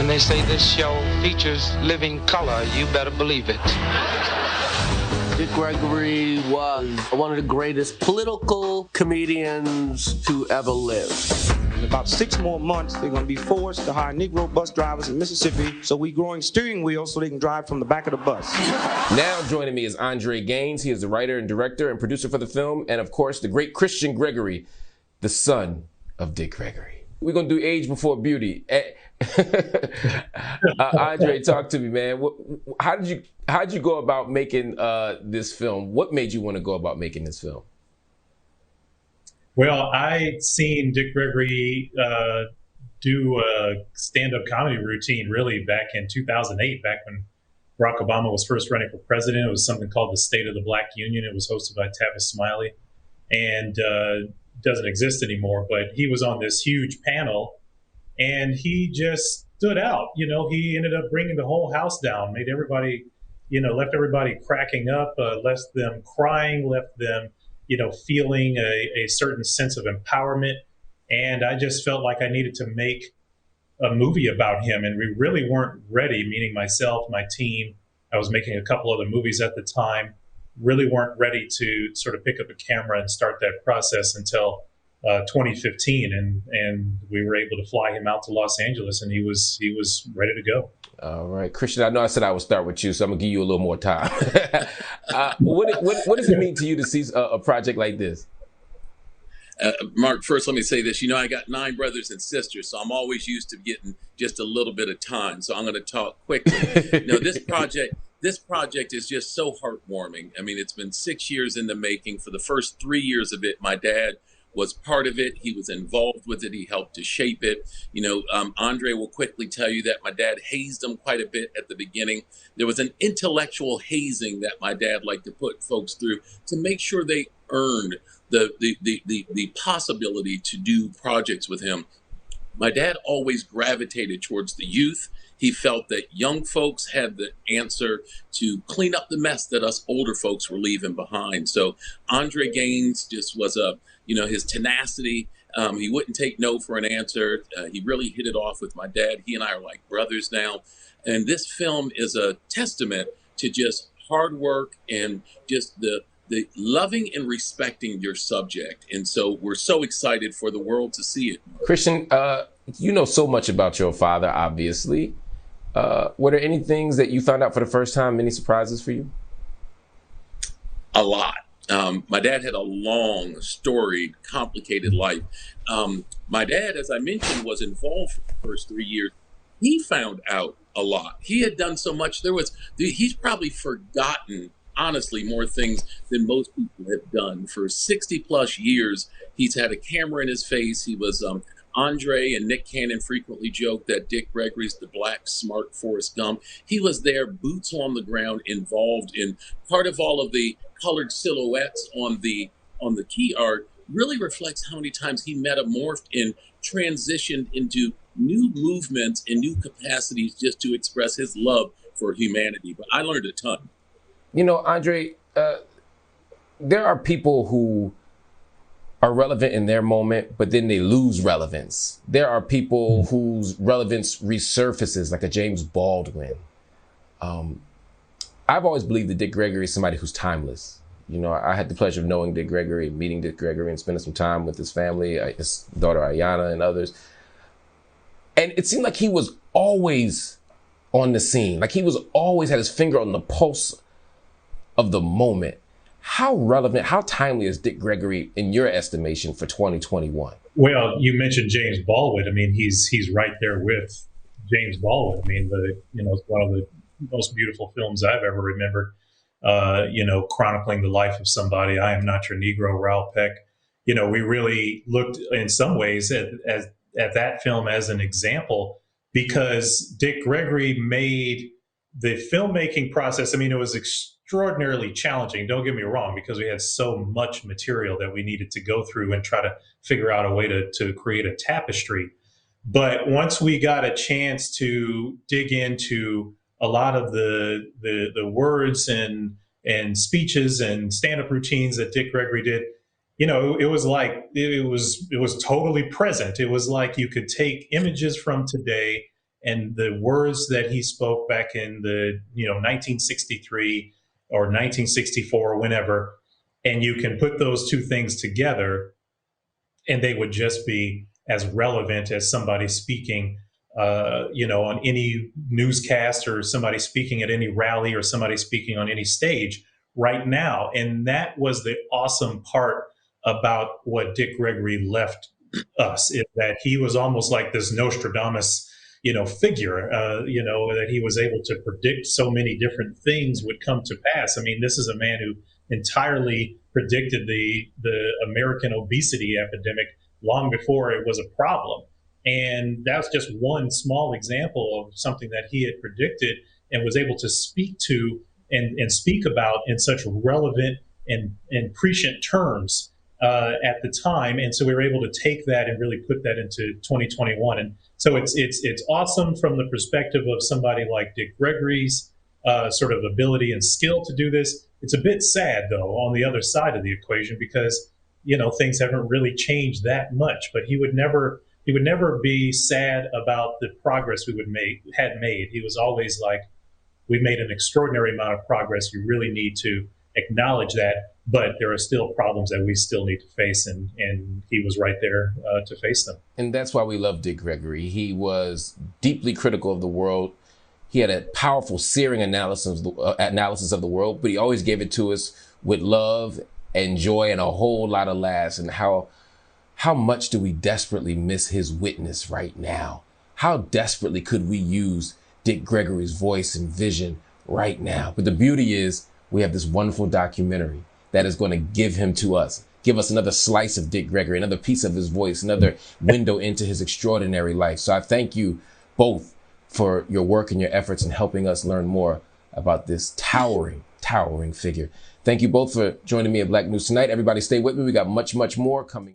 When they say this show features living color, you better believe it. Dick Gregory was one of the greatest political comedians to ever live. In about 6 more months, they're going to be forced to hire Negro bus drivers in Mississippi, so we're growing steering wheels so they can drive from the back of the bus. Now joining me is Andre Gaines. He is the writer and director and producer for the film, and of course, the great Christian Gregory, the son of Dick Gregory. We're going to do age before beauty. Andre, talk to me, man. How did you go about making this film? What made you want to go about making this film? Well, I'd seen Dick Gregory do a stand-up comedy routine really back in 2008, back when Barack Obama was first running for president. It was something called the State of the Black Union. It was hosted by Tavis Smiley, and doesn't exist anymore. But he was on this huge panel, and he just stood out. You know, he ended up bringing the whole house down, made everybody, left everybody cracking up, left them crying, left them, feeling a certain sense of empowerment. And I just felt like I needed to make a movie about him. And we really weren't ready, meaning myself, my team. I was making a couple other movies at the time, really weren't ready to sort of pick up a camera and start that process until 2015. And we were able to fly him out to Los Angeles, and he was ready to go. All right, Christian, I know I said I would start with you, so I'm gonna give you a little more time. What does it mean to you to see a project like this? Mark, first let me say this. I got 9 brothers and sisters, so I'm always used to getting just a little bit of time. So I'm going to talk quickly. This project is just so heartwarming. I mean, it's been 6 years in the making. For the first 3 years of it, my dad was part of it. He was involved with it. He helped to shape it. Andre will quickly tell you that my dad hazed him quite a bit at the beginning. There was an intellectual hazing that my dad liked to put folks through to make sure they earned the possibility to do projects with him. My dad always gravitated towards the youth. He felt that young folks had the answer to clean up the mess that us older folks were leaving behind. So Andre Gaines just was his tenacity. He wouldn't take no for an answer. He really hit it off with my dad. He and I are like brothers now. And this film is a testament to just hard work and just the loving and respecting your subject. And so we're so excited for the world to see it. Christian, you know so much about your father, obviously. Were there any things that you found out for the first time, any surprises for you? A lot. My dad had a long, storied, complicated life. My dad, as I mentioned, was involved for the first 3 years. He found out a lot. He had done so much. He's probably forgotten, honestly, more things than most people have done. For 60 plus years, he's had a camera in his face. He was Andre and Nick Cannon frequently joke that Dick Gregory's the black, smart Forrest Gump. He was there, boots on the ground, involved in part of all of the colored silhouettes on the key art. Really reflects how many times he metamorphed and transitioned into new movements and new capacities just to express his love for humanity. But I learned a ton. Andre, there are people who are relevant in their moment, but then they lose relevance. There are people whose relevance resurfaces, like a James Baldwin. I've always believed that Dick Gregory is somebody who's timeless. I had the pleasure of knowing Dick Gregory, meeting Dick Gregory, and spending some time with his family, his daughter Ayana and others. And it seemed like he was always on the scene. Like he was always had his finger on the pulse of the moment. How relevant, how timely is Dick Gregory in your estimation for 2021? Well, you mentioned James Baldwin. I mean, he's right there with James Baldwin. I mean, it's one of the most beautiful films I've ever remembered. Chronicling the life of somebody. I Am Not Your Negro, Raoul Peck. We really looked in some ways at that film as an example, because Dick Gregory made the filmmaking process. I mean, it was extraordinarily challenging. Don't get me wrong, because we had so much material that we needed to go through and try to figure out a way to create a tapestry. But once we got a chance to dig into a lot of the words and speeches and stand-up routines that Dick Gregory did, it was like it was totally present. It was like you could take images from today and the words that he spoke back in the 1963 or 1964 or whenever, and you can put those two things together, and they would just be as relevant as somebody speaking, on any newscast, or somebody speaking at any rally, or somebody speaking on any stage right now. And that was the awesome part about what Dick Gregory left us, is that he was almost like this Nostradamus, figure, that he was able to predict so many different things would come to pass. I mean, this is a man who entirely predicted the American obesity epidemic long before it was a problem. And that's just one small example of something that he had predicted and was able to speak to and speak about in such relevant and prescient terms at the time. And so we were able to take that and really put that into 2021. And so it's awesome from the perspective of somebody like Dick Gregory's sort of ability and skill to do this. It's a bit sad, though, on the other side of the equation, because things haven't really changed that much. But he would never be sad about the progress we had made. He was always like, "We've made an extraordinary amount of progress. We really need to acknowledge that, but there are still problems that we still need to face," and he was right there to face them. And that's why we love Dick Gregory. He was deeply critical of the world. He had a powerful, searing analysis of the world, but he always gave it to us with love and joy and a whole lot of laughs. And how much do we desperately miss his witness right now? How desperately could we use Dick Gregory's voice and vision right now? But the beauty is we have this wonderful documentary that is going to give him to us, give us another slice of Dick Gregory, another piece of his voice, another window into his extraordinary life. So I thank you both for your work and your efforts in helping us learn more about this towering figure. Thank you both for joining me at Black News Tonight. Everybody stay with me. We got much, much more coming.